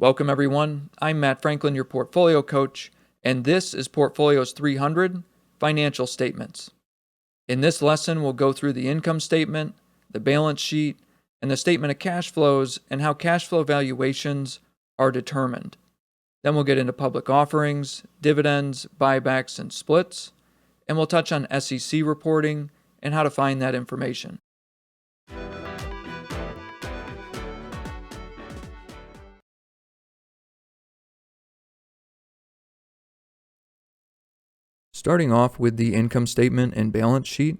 Welcome, everyone. I'm Matt Franklin, your portfolio coach, and this is Portfolios 300 Financial Statements. In this lesson, we'll go through the income statement, the balance sheet, and the statement of cash flows and how cash flow valuations are determined. Then we'll get into public offerings, dividends, buybacks, and splits, and we'll touch on SEC reporting and how to find that information. Starting off with the income statement and balance sheet.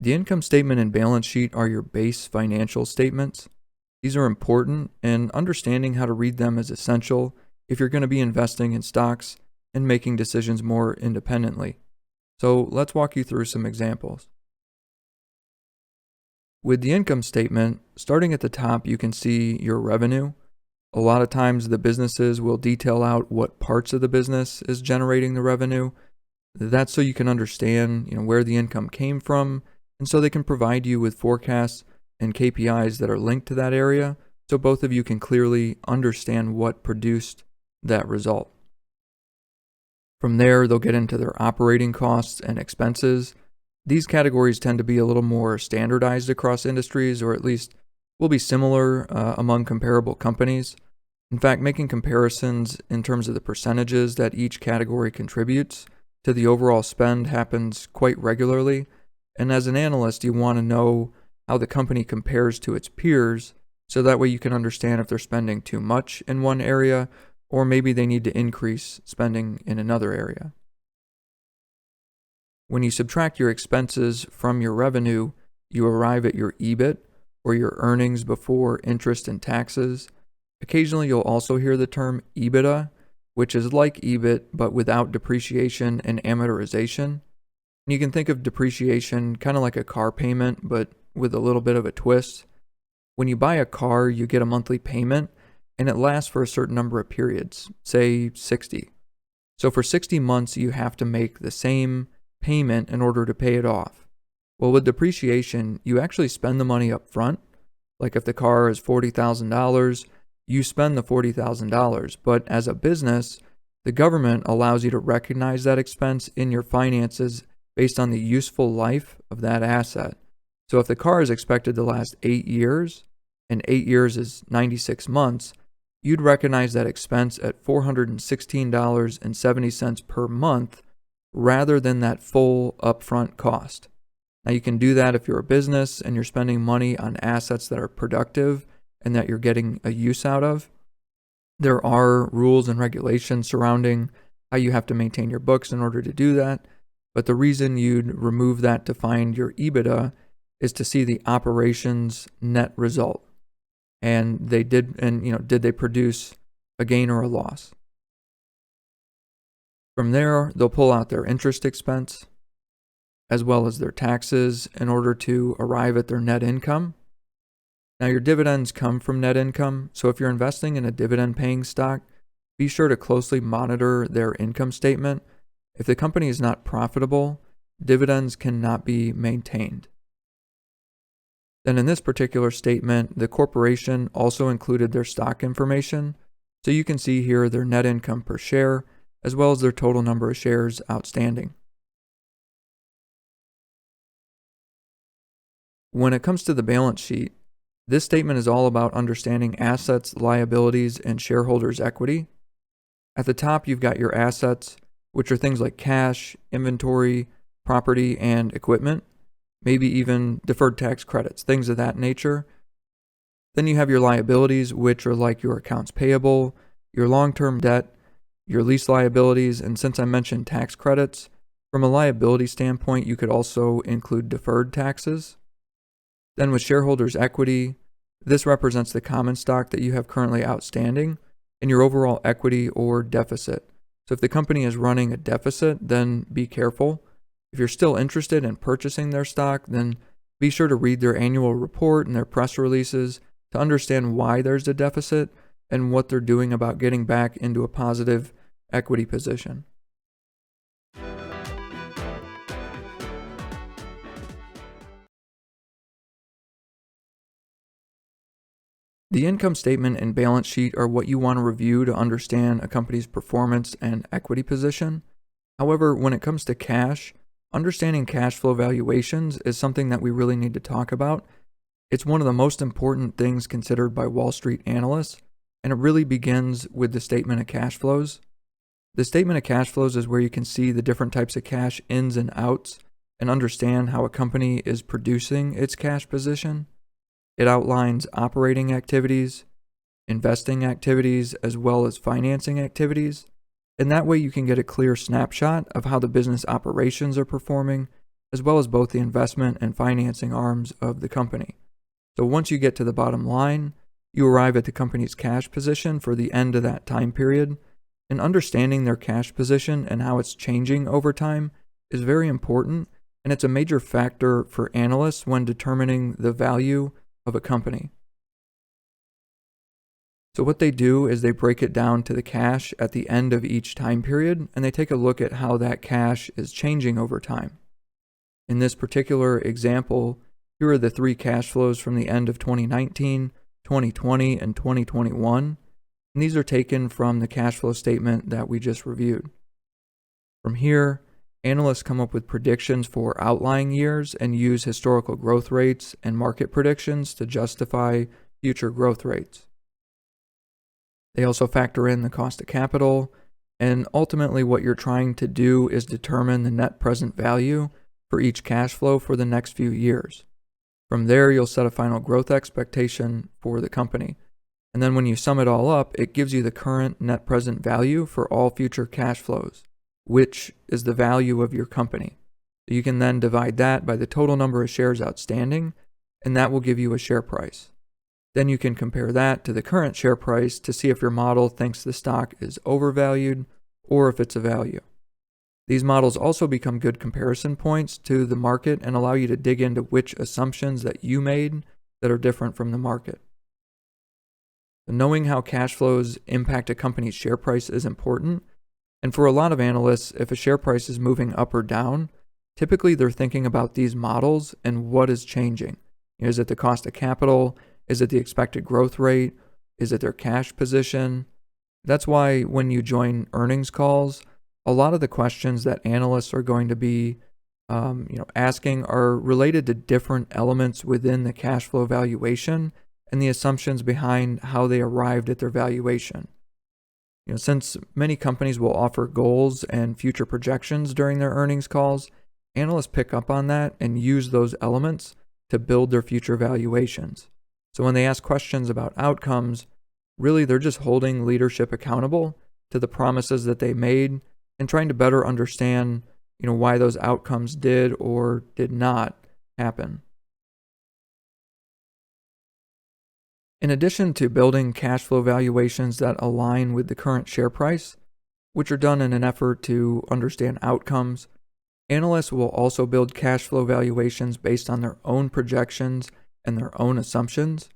The income statement and balance sheet are your base financial statements. These are important, and understanding how to read them is essential if you're going to be investing in stocks and making decisions more independently. So let's walk you through some examples. With the income statement, starting at the top, you can see your revenue. A lot of times the businesses will detail out what parts of the business is generating the revenue. That's so you can understand, where the income came from, and so they can provide you with forecasts and KPIs that are linked to that area, so both of you can clearly understand what produced that result. From there, they'll get into their operating costs and expenses. These categories tend to be a little more standardized across industries, or at least will be similar among comparable companies. In fact, making comparisons in terms of the percentages that each category contributes to the overall spend happens quite regularly, and as an analyst, you want to know how the company compares to its peers, so that way you can understand if they're spending too much in one area, or maybe they need to increase spending in another area. When you subtract your expenses from your revenue, you arrive at your EBIT, or your earnings before interest and taxes. Occasionally, you'll also hear the term EBITDA, which is like EBIT, but without depreciation and amortization. You can think of depreciation kind of like a car payment, but with a little bit of a twist. When you buy a car, you get a monthly payment, and it lasts for a certain number of periods, say 60. So for 60 months, you have to make the same payment in order to pay it off. Well, with depreciation, you actually spend the money up front. Like if the car is $40,000, you spend the $40,000, but as a business, the government allows you to recognize that expense in your finances based on the useful life of that asset. So if the car is expected to last 8 years, and 8 years is 96 months, you'd recognize that expense at $416.70 per month rather than that full upfront cost. Now you can do that if you're a business and you're spending money on assets that are productive and that you're getting a use out of. There are rules and regulations surrounding how you have to maintain your books in order to do that, but the reason you'd remove that to find your EBITDA is to see the operations net result. And did they produce a gain or a loss? From there, they'll pull out their interest expense as well as their taxes in order to arrive at their net income. Now, your dividends come from net income, so if you're investing in a dividend-paying stock, be sure to closely monitor their income statement. If the company is not profitable, dividends cannot be maintained. Then in this particular statement, the corporation also included their stock information, so you can see here their net income per share, as well as their total number of shares outstanding. When it comes to the balance sheet, this statement is all about understanding assets, liabilities, and shareholders' equity. At the top, you've got your assets, which are things like cash, inventory, property, and equipment, maybe even deferred tax credits, things of that nature. Then you have your liabilities, which are like your accounts payable, your long-term debt, your lease liabilities, and since I mentioned tax credits, from a liability standpoint, you could also include deferred taxes. Then with shareholders' equity, this represents the common stock that you have currently outstanding and your overall equity or deficit. So if the company is running a deficit, then be careful. If you're still interested in purchasing their stock, then be sure to read their annual report and their press releases to understand why there's a deficit and what they're doing about getting back into a positive equity position. The income statement and balance sheet are what you want to review to understand a company's performance and equity position. However, when it comes to cash, understanding cash flow valuations is something that we really need to talk about. It's one of the most important things considered by Wall Street analysts, and it really begins with the statement of cash flows. The statement of cash flows is where you can see the different types of cash ins and outs and understand how a company is producing its cash position. It outlines operating activities, investing activities, as well as financing activities. And that way you can get a clear snapshot of how the business operations are performing, as well as both the investment and financing arms of the company. So once you get to the bottom line, you arrive at the company's cash position for the end of that time period. And understanding their cash position and how it's changing over time is very important, and it's a major factor for analysts when determining the value of a company. So what they do is they break it down to the cash at the end of each time period, and they take a look at how that cash is changing over time. In this particular example, here are the three cash flows from the end of 2019, 2020, and 2021. And these are taken from the cash flow statement that we just reviewed. From here, analysts come up with predictions for outlying years and use historical growth rates and market predictions to justify future growth rates. They also factor in the cost of capital, and ultimately what you're trying to do is determine the net present value for each cash flow for the next few years. From there, you'll set a final growth expectation for the company. And then when you sum it all up, it gives you the current net present value for all future cash flows, which is the value of your company. You can then divide that by the total number of shares outstanding, and that will give you a share price. Then you can compare that to the current share price to see if your model thinks the stock is overvalued or if it's a value. These models also become good comparison points to the market and allow you to dig into which assumptions that you made that are different from the market. Knowing how cash flows impact a company's share price is important, and for a lot of analysts, if a share price is moving up or down, typically they're thinking about these models and what is changing. Is it the cost of capital? Is it the expected growth rate? Is it their cash position? That's why when you join earnings calls, a lot of the questions that analysts are going to be asking are related to different elements within the cash flow valuation and the assumptions behind how they arrived at their valuation. Since many companies will offer goals and future projections during their earnings calls, analysts pick up on that and use those elements to build their future valuations. So when they ask questions about outcomes, really they're just holding leadership accountable to the promises that they made and trying to better understand, why those outcomes did or did not happen. In addition to building cash flow valuations that align with the current share price, which are done in an effort to understand outcomes, analysts will also build cash flow valuations based on their own projections and their own assumptions.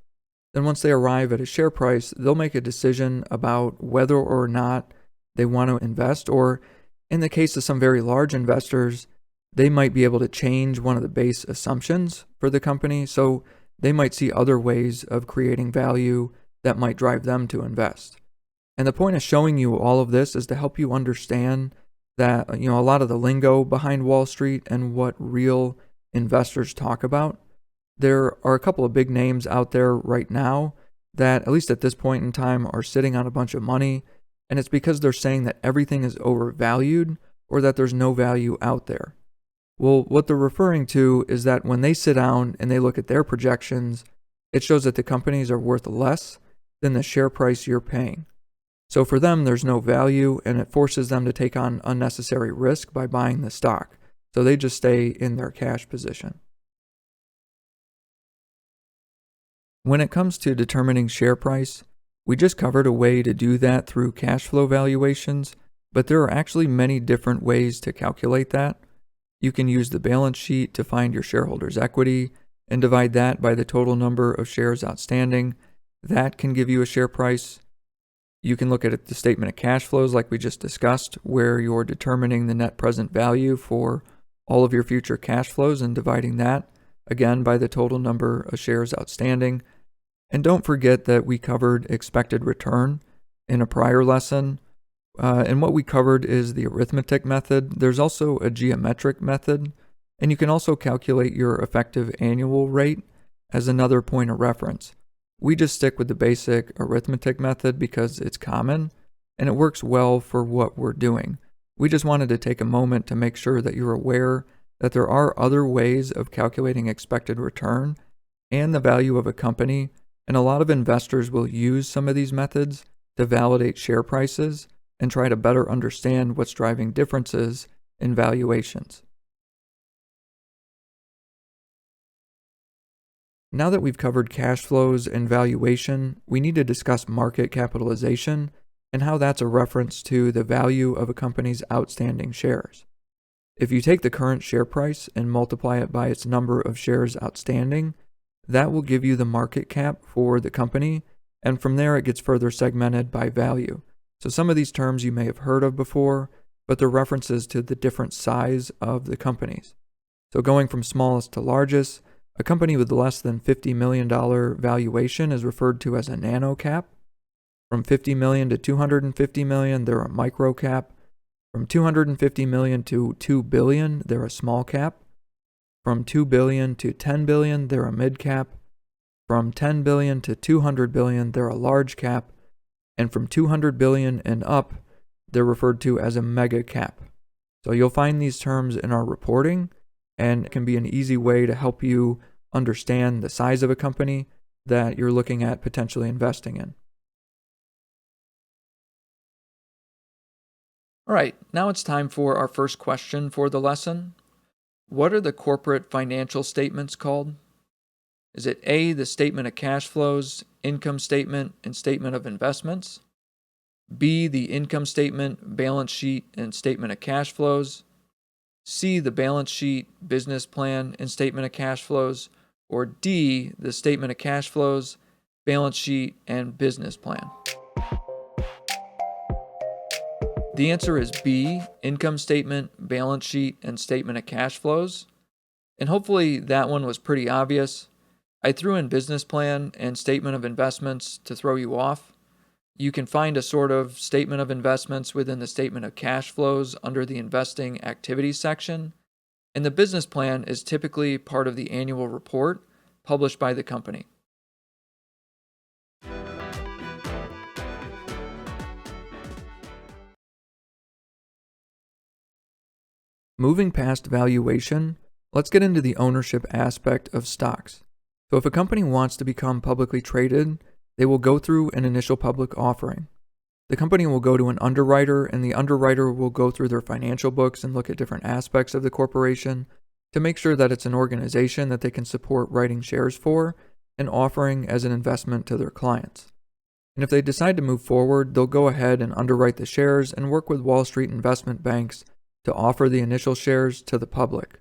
Then once they arrive at a share price, they'll make a decision about whether or not they want to invest, or in the case of some very large investors, they might be able to change one of the base assumptions for the company, so they might see other ways of creating value that might drive them to invest. And the point of showing you all of this is to help you understand that, a lot of the lingo behind Wall Street and what real investors talk about. There are a couple of big names out there right now that, at least at this point in time, are sitting on a bunch of money, and it's because they're saying that everything is overvalued or that there's no value out there. Well, what they're referring to is that when they sit down and they look at their projections, it shows that the companies are worth less than the share price you're paying. So for them, there's no value, and it forces them to take on unnecessary risk by buying the stock. So they just stay in their cash position. When it comes to determining share price, we just covered a way to do that through cash flow valuations, but there are actually many different ways to calculate that. You can use the balance sheet to find your shareholders' equity and divide that by the total number of shares outstanding. That can give you a share price. You can look at the statement of cash flows like we just discussed, where you're determining the net present value for all of your future cash flows and dividing that, again, by the total number of shares outstanding. And don't forget that we covered expected return in a prior lesson. And what we covered is the arithmetic method. There's also a geometric method, and you can also calculate your effective annual rate as another point of reference. We just stick with the basic arithmetic method because it's common and it works well for what we're doing. We just wanted to take a moment to make sure that you're aware that there are other ways of calculating expected return and the value of a company, and a lot of investors will use some of these methods to validate share prices and try to better understand what's driving differences in valuations. Now that we've covered cash flows and valuation, we need to discuss market capitalization and how that's a reference to the value of a company's outstanding shares. If you take the current share price and multiply it by its number of shares outstanding, that will give you the market cap for the company, and from there it gets further segmented by value. So some of these terms you may have heard of before, but they're references to the different size of the companies. So going from smallest to largest, a company with less than $50 million valuation is referred to as a nano cap. From $50 million to $250 million, they're a micro cap. From $250 million to $2 billion, they're a small cap. From $2 billion to $10 billion, they're a mid cap. From $10 billion to $200 billion, they're a large cap. And from $200 billion and up, they're referred to as a mega cap. So you'll find these terms in our reporting, and it can be an easy way to help you understand the size of a company that you're looking at potentially investing in. All right, now it's time for our first question for the lesson. What are the corporate financial statements called? Is it A, the statement of cash flows, income statement, and statement of investments? B, the income statement, balance sheet, and statement of cash flows? C, the balance sheet, business plan, and statement of cash flows? Or D, the statement of cash flows, balance sheet, and business plan? The answer is B, income statement, balance sheet, and statement of cash flows. And hopefully that one was pretty obvious. I threw in business plan and statement of investments to throw you off. You can find a sort of statement of investments within the statement of cash flows under the investing activities section. And the business plan is typically part of the annual report published by the company. Moving past valuation, let's get into the ownership aspect of stocks. So if a company wants to become publicly traded, they will go through an initial public offering. The company will go to an underwriter, and the underwriter will go through their financial books and look at different aspects of the corporation to make sure that it's an organization that they can support writing shares for and offering as an investment to their clients. And if they decide to move forward, they'll go ahead and underwrite the shares and work with Wall Street investment banks to offer the initial shares to the public.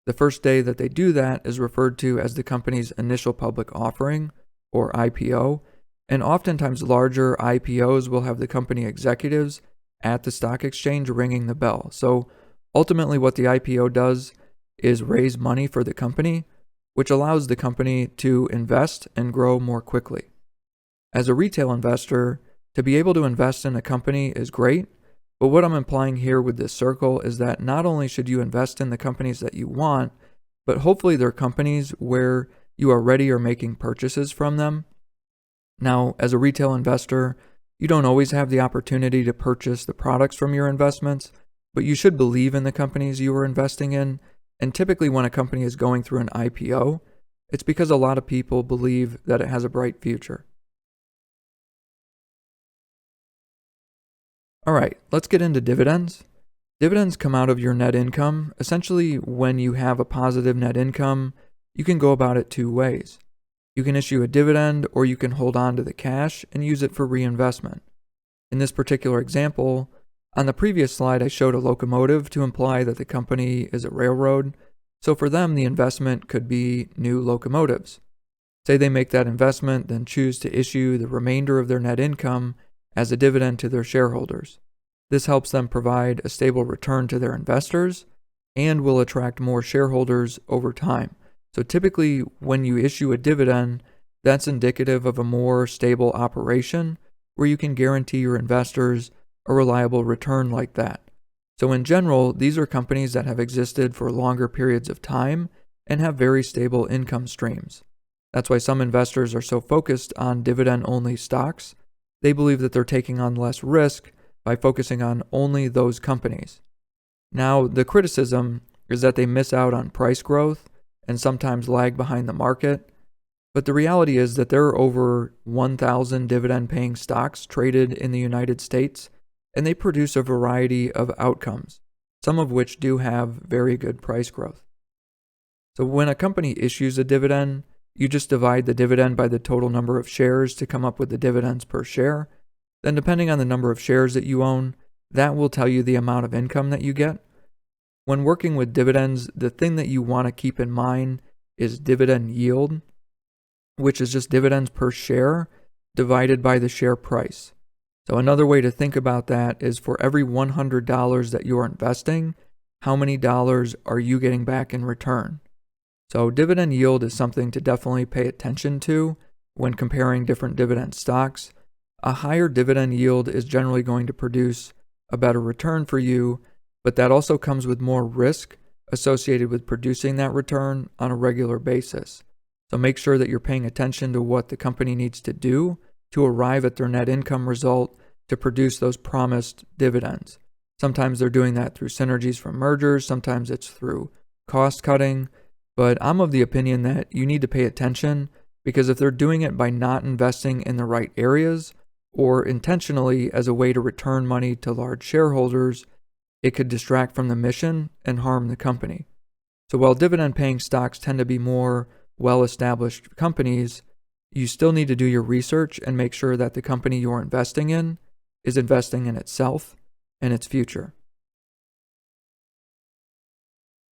The first day that they do that is referred to as the company's initial public offering, or IPO, and oftentimes larger IPOs will have the company executives at the stock exchange ringing the bell. So ultimately what the IPO does is raise money for the company, which allows the company to invest and grow more quickly. As a retail investor, to be able to invest in a company is great, but what I'm implying here with this circle is that not only should you invest in the companies that you want, but hopefully they're companies where you already are making purchases from them. Now, as a retail investor, you don't always have the opportunity to purchase the products from your investments, but you should believe in the companies you are investing in. And typically when a company is going through an IPO, it's because a lot of people believe that it has a bright future. All right, let's get into dividends. Dividends come out of your net income. Essentially, when you have a positive net income, you can go about it two ways. You can issue a dividend, or you can hold on to the cash and use it for reinvestment. In this particular example, on the previous slide, I showed a locomotive to imply that the company is a railroad. So for them, the investment could be new locomotives. Say they make that investment, then choose to issue the remainder of their net income as a dividend to their shareholders. This helps them provide a stable return to their investors and will attract more shareholders over time. So typically, when you issue a dividend, that's indicative of a more stable operation where you can guarantee your investors a reliable return like that. So in general, these are companies that have existed for longer periods of time and have very stable income streams. That's why some investors are so focused on dividend-only stocks. They believe that they're taking on less risk by focusing on only those companies. Now, the criticism is that they miss out on price growth and sometimes lag behind the market. But the reality is that there are over 1,000 dividend-paying stocks traded in the United States, and they produce a variety of outcomes, some of which do have very good price growth. So when a company issues a dividend, you just divide the dividend by the total number of shares to come up with the dividends per share. Then depending on the number of shares that you own, that will tell you the amount of income that you get. When working with dividends, the thing that you want to keep in mind is dividend yield, which is just dividends per share divided by the share price. So another way to think about that is for every $100 that you're investing, how many dollars are you getting back in return? So dividend yield is something to definitely pay attention to when comparing different dividend stocks. A higher dividend yield is generally going to produce a better return for you, but that also comes with more risk associated with producing that return on a regular basis. So make sure that you're paying attention to what the company needs to do to arrive at their net income result to produce those promised dividends. Sometimes they're doing that through synergies from mergers, sometimes it's through cost cutting, but I'm of the opinion that you need to pay attention because if they're doing it by not investing in the right areas or intentionally as a way to return money to large shareholders, it could distract from the mission and harm the company. So while dividend-paying stocks tend to be more well-established companies, you still need to do your research and make sure that the company you're investing in is investing in itself and its future.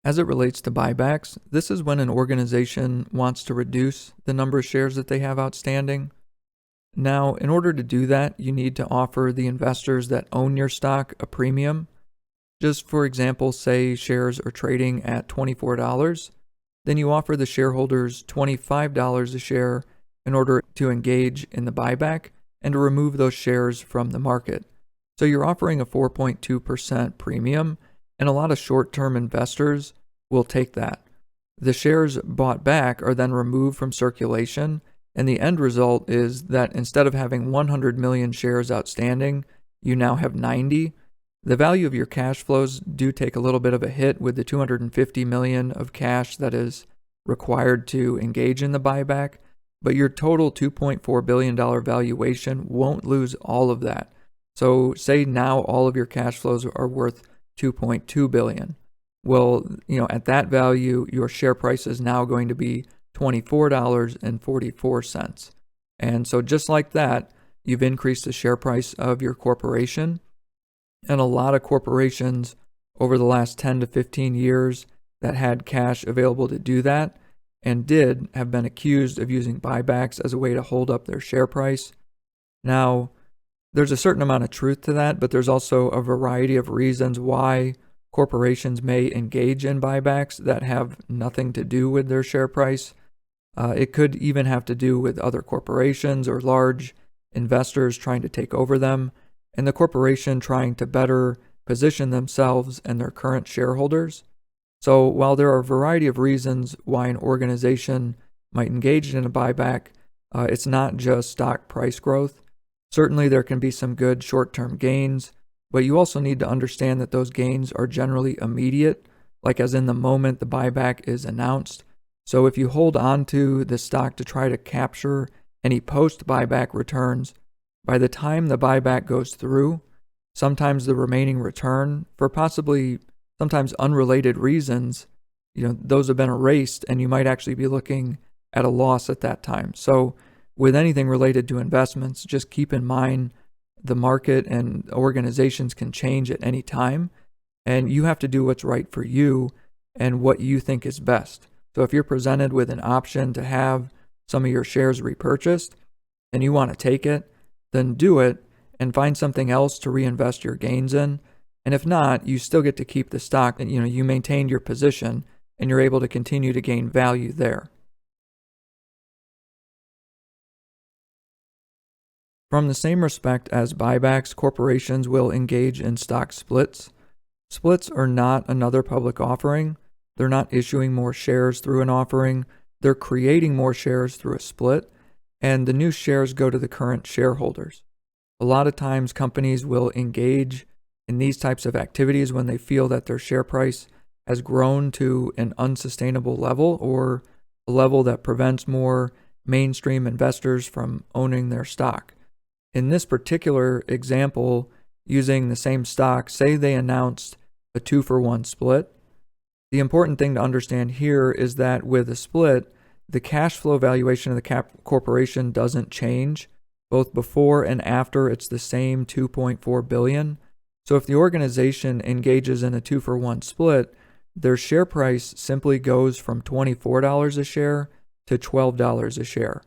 As it relates to buybacks, this is when an organization wants to reduce the number of shares that they have outstanding. Now, in order to do that, you need to offer the investors that own your stock a premium. Just for example, say shares are trading at $24, then you offer the shareholders $25 a share in order to engage in the buyback and to remove those shares from the market. So you're offering a 4.2% premium, and a lot of short-term investors will take that. The shares bought back are then removed from circulation, and the end result is that instead of having 100 million shares outstanding, you now have 90. The value of your cash flows do take a little bit of a hit with the $250 million of cash that is required to engage in the buyback, but your total $2.4 billion valuation won't lose all of that. So say now all of your cash flows are worth $2.2 billion. Well, at that value, your share price is now going to be $24.44. And so just like that, you've increased the share price of your corporation. And a lot of corporations over the last 10 to 15 years that had cash available to do that and did have been accused of using buybacks as a way to hold up their share price. Now, there's a certain amount of truth to that, but there's also a variety of reasons why corporations may engage in buybacks that have nothing to do with their share price. It could even have to do with other corporations or large investors trying to take over them, and the corporation trying to better position themselves and their current shareholders. So while there are a variety of reasons why an organization might engage in a buyback, it's not just stock price growth. Certainly there can be some good short-term gains, but you also need to understand that those gains are generally immediate, like as in the moment the buyback is announced. So if you hold on to the stock to try to capture any post-buyback returns, by the time the buyback goes through, sometimes the remaining return, for possibly sometimes unrelated reasons, those have been erased and you might actually be looking at a loss at that time. So with anything related to investments, just keep in mind the market and organizations can change at any time, and you have to do what's right for you and what you think is best. So if you're presented with an option to have some of your shares repurchased and you want to take it, then do it and find something else to reinvest your gains in. And if not, you still get to keep the stock and you maintained your position and you're able to continue to gain value there. From the same respect as buybacks, corporations will engage in stock splits. Splits are not another public offering. They're not issuing more shares through an offering. They're creating more shares through a split, and the new shares go to the current shareholders. A lot of times companies will engage in these types of activities when they feel that their share price has grown to an unsustainable level or a level that prevents more mainstream investors from owning their stock. In this particular example, using the same stock, say they announced a 2-for-1 split. The important thing to understand here is that with a split, the cash flow valuation of the corporation doesn't change. Both before and after, it's the same $2.4 billion. So if the organization engages in a 2-for-1 split, their share price simply goes from $24 a share to $12 a share.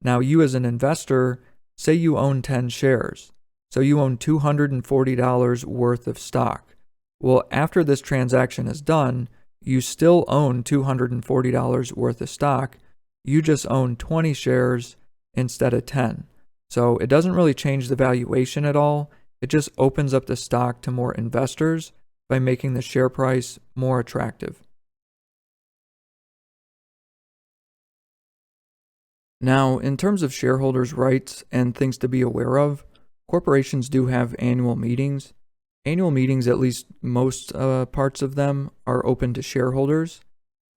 Now, you as an investor, say you own 10 shares. So you own $240 worth of stock. Well, after this transaction is done, you still own $240 worth of stock. You just own 20 shares instead of 10. So it doesn't really change the valuation at all. It just opens up the stock to more investors by making the share price more attractive. Now, in terms of shareholders' rights and things to be aware of, corporations do have annual meetings. Annual meetings, at least most parts of them, are open to shareholders.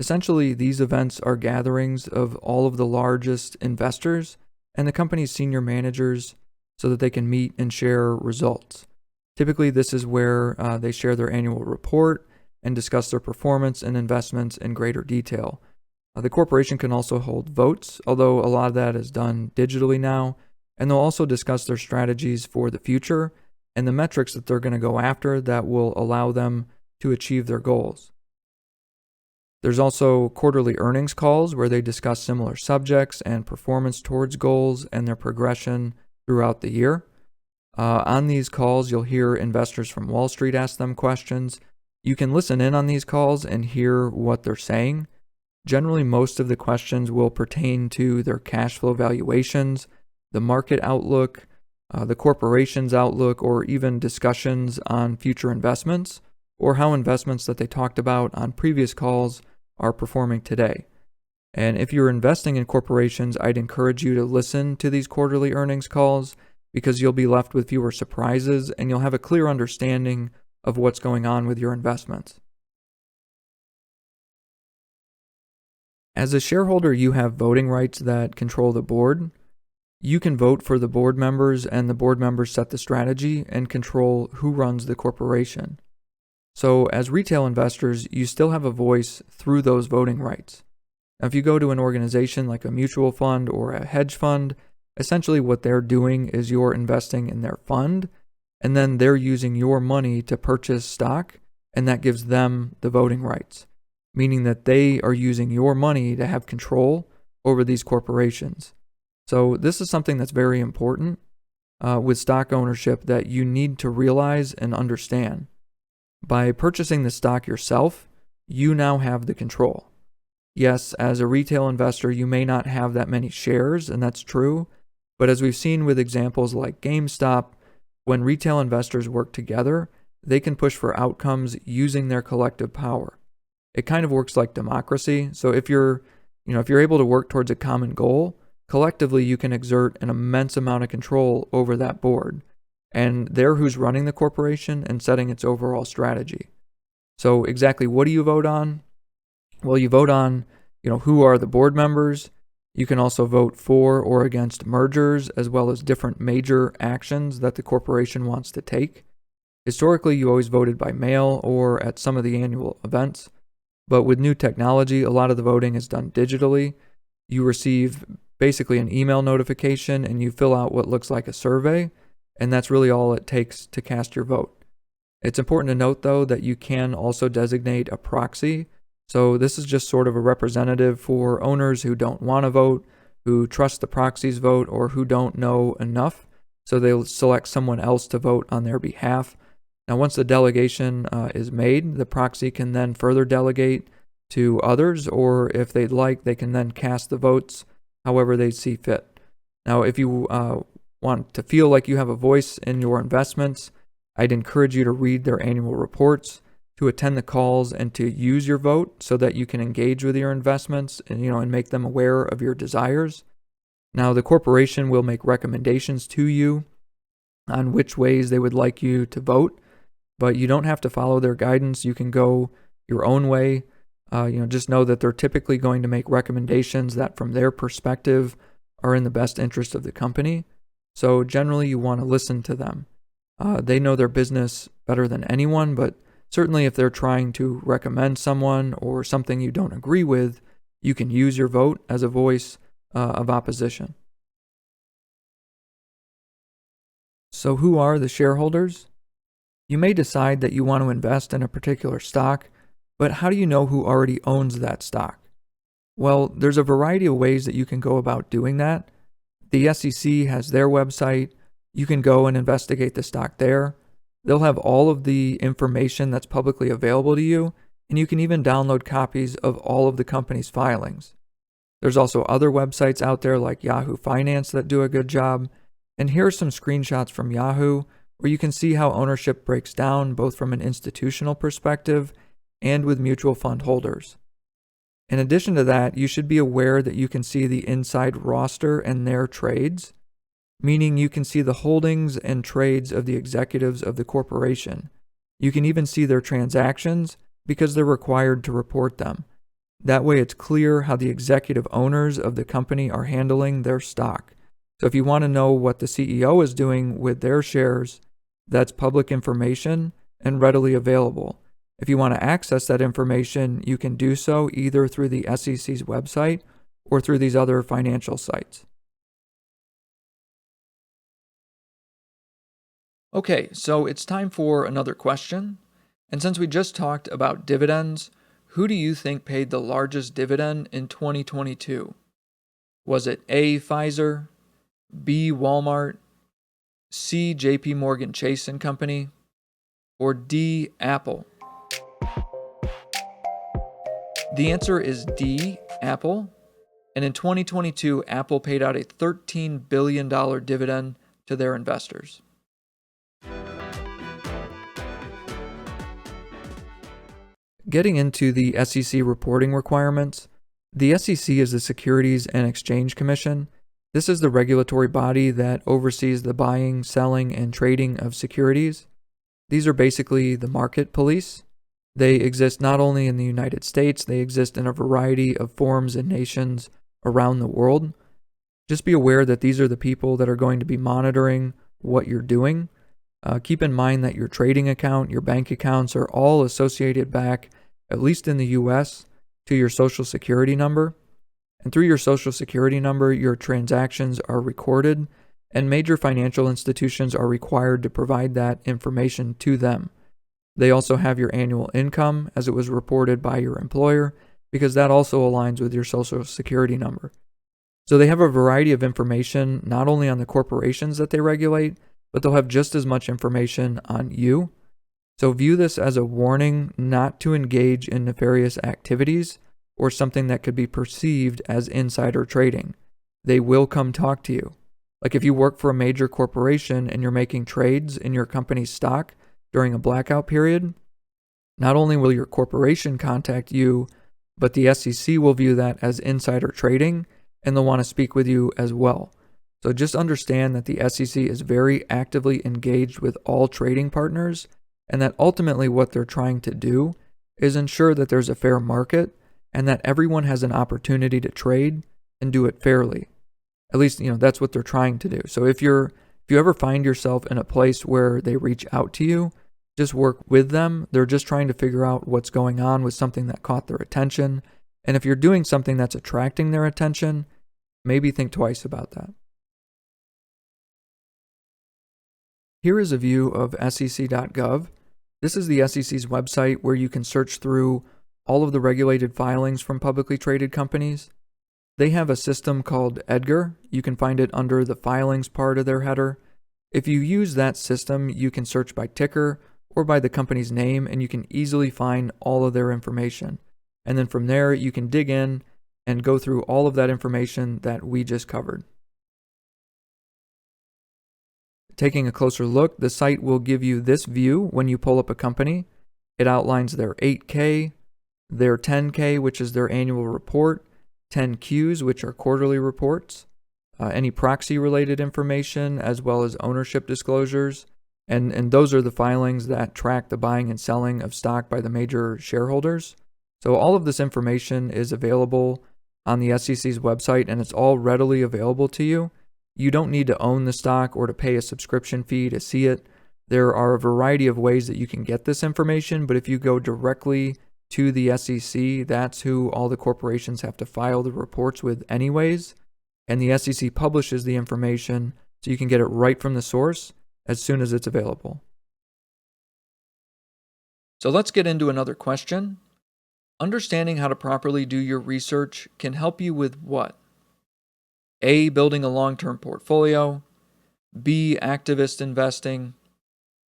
Essentially, these events are gatherings of all of the largest investors and the company's senior managers so that they can meet and share results. Typically, this is where they share their annual report and discuss their performance and investments in greater detail. The corporation can also hold votes, although a lot of that is done digitally now, and they'll also discuss their strategies for the future and the metrics that they're going to go after that will allow them to achieve their goals. There's also quarterly earnings calls where they discuss similar subjects and performance towards goals and their progression throughout the year. On these calls, you'll hear investors from Wall Street ask them questions. You can listen in on these calls and hear what they're saying. Generally, most of the questions will pertain to their cash flow valuations, the market outlook, the corporation's outlook, or even discussions on future investments, or how investments that they talked about on previous calls are performing today. And if you're investing in corporations, I'd encourage you to listen to these quarterly earnings calls because you'll be left with fewer surprises and you'll have a clear understanding of what's going on with your investments. As a shareholder, you have voting rights that control the board. You can vote for the board members, and the board members set the strategy and control who runs the corporation. So as retail investors, you still have a voice through those voting rights. Now, if you go to an organization like a mutual fund or a hedge fund, essentially what they're doing is you're investing in their fund, and then they're using your money to purchase stock, and that gives them the voting rights, meaning that they are using your money to have control over these corporations. So this is something that's very important with stock ownership that you need to realize and understand. By purchasing the stock yourself, you now have the control. Yes, as a retail investor, you may not have that many shares, and that's true. But as we've seen with examples like GameStop, when retail investors work together, they can push for outcomes using their collective power. It kind of works like democracy. So if you're able to work towards a common goal, collectively you can exert an immense amount of control over that board. And they're who's running the corporation and setting its overall strategy. So exactly what do you vote on? Well, you vote on, who are the board members. You can also vote for or against mergers, as well as different major actions that the corporation wants to take. Historically, you always voted by mail or at some of the annual events. But with new technology, a lot of the voting is done digitally. You receive basically an email notification and you fill out what looks like a survey, and that's really all it takes to cast your vote. It's important to note, though, that you can also designate a proxy. So this is just sort of a representative for owners who don't want to vote, who trust the proxy's vote, or who don't know enough. So they'll select someone else to vote on their behalf. Now, once the delegation is made, the proxy can then further delegate to others, or if they'd like, they can then cast the votes however they see fit. Now, if you want to feel like you have a voice in your investments, I'd encourage you to read their annual reports, to attend the calls, and to use your vote so that you can engage with your investments and make them aware of your desires. Now, the corporation will make recommendations to you on which ways they would like you to vote, but you don't have to follow their guidance. You can go your own way. Just know that they're typically going to make recommendations that from their perspective are in the best interest of the company. So generally you want to listen to them. They know their business better than anyone, but certainly if they're trying to recommend someone or something you don't agree with, you can use your vote as a voice of opposition. So who are the shareholders? You may decide that you want to invest in a particular stock, but how do you know who already owns that stock? Well, there's a variety of ways that you can go about doing that. The SEC has their website. You can go and investigate the stock there. They'll have all of the information that's publicly available to you, and you can even download copies of all of the company's filings. There's also other websites out there like Yahoo Finance that do a good job. And here are some screenshots from Yahoo where you can see how ownership breaks down both from an institutional perspective and with mutual fund holders. In addition to that, you should be aware that you can see the inside roster and their trades, meaning you can see the holdings and trades of the executives of the corporation. You can even see their transactions because they're required to report them. That way it's clear how the executive owners of the company are handling their stock. So if you want to know what the CEO is doing with their shares, that's public information and readily available. If you want to access that information, you can do so either through the SEC's website or through these other financial sites. Okay, so it's time for another question. And since we just talked about dividends, who do you think paid the largest dividend in 2022? Was it A, Pfizer, B, Walmart, C, JP Morgan Chase and Company, or D, Apple? The answer is D, Apple. And in 2022, Apple paid out a $13 billion dividend to their investors. Getting into the SEC reporting requirements, the SEC is the Securities and Exchange Commission. This is the regulatory body that oversees the buying, selling, and trading of securities. These are basically the market police. They exist not only in the United States, they exist in a variety of forms and nations around the world. Just be aware that these are the people that are going to be monitoring what you're doing. Keep in mind that your trading account, your bank accounts are all associated back, at least in the US, to your Social Security number. And through your Social Security number, your transactions are recorded, and major financial institutions are required to provide that information to them. They also have your annual income as it was reported by your employer, because that also aligns with your Social Security number. So they have a variety of information, not only on the corporations that they regulate, but they'll have just as much information on you. So view this as a warning not to engage in nefarious activities or something that could be perceived as insider trading. They will come talk to you. Like if you work for a major corporation and you're making trades in your company's stock during a blackout period, not only will your corporation contact you, but the SEC will view that as insider trading and they'll want to speak with you as well. So just understand that the SEC is very actively engaged with all trading partners and that ultimately what they're trying to do is ensure that there's a fair market and that everyone has an opportunity to trade and do it fairly. At least, that's what they're trying to do. So if you ever find yourself in a place where they reach out to you, just work with them. They're just trying to figure out what's going on with something that caught their attention. And if you're doing something that's attracting their attention, maybe think twice about that. Here is a view of sec.gov. This is the SEC's website where you can search through all of the regulated filings from publicly traded companies. They have a system called EDGAR. You can find it under the filings part of their header. If you use that system, you can search by ticker or by the company's name, and you can easily find all of their information. And then from there, you can dig in and go through all of that information that we just covered. Taking a closer look, the site will give you this view when you pull up a company. It outlines their 8K, their 10K, which is their annual report, 10Qs, which are quarterly reports, any proxy-related information, as well as ownership disclosures. And those are the filings that track the buying and selling of stock by the major shareholders. So all of this information is available on the SEC's website, and it's all readily available to you. You don't need to own the stock or to pay a subscription fee to see it. There are a variety of ways that you can get this information, but if you go directly to the SEC, that's who all the corporations have to file the reports with anyways. And the SEC publishes the information so you can get it right from the source as soon as it's available. So let's get into another question. Understanding how to properly do your research can help you with what? A, building a long-term portfolio. B, activist investing.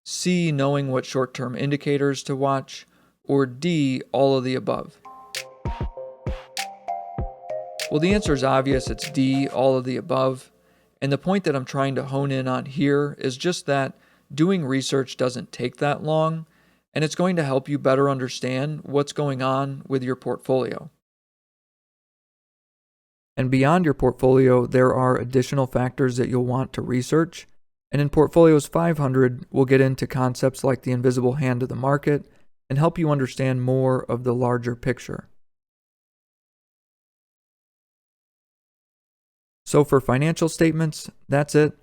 C, knowing what short-term indicators to watch. Or D, all of the above. Well, the answer is obvious. It's D, all of the above. And the point that I'm trying to hone in on here is just that doing research doesn't take that long, and it's going to help you better understand what's going on with your portfolio. And beyond your portfolio, there are additional factors that you'll want to research. And in Portfolios 500, we'll get into concepts like the invisible hand of the market and help you understand more of the larger picture. So for financial statements, that's it.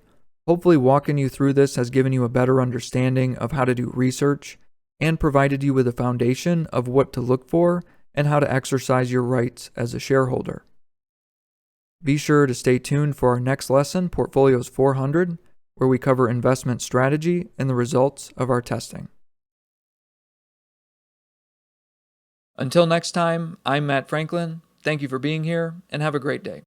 Hopefully walking you through this has given you a better understanding of how to do research and provided you with a foundation of what to look for and how to exercise your rights as a shareholder. Be sure to stay tuned for our next lesson, Portfolios 400, where we cover investment strategy and the results of our testing. Until next time, I'm Matt Franklin. Thank you for being here and have a great day.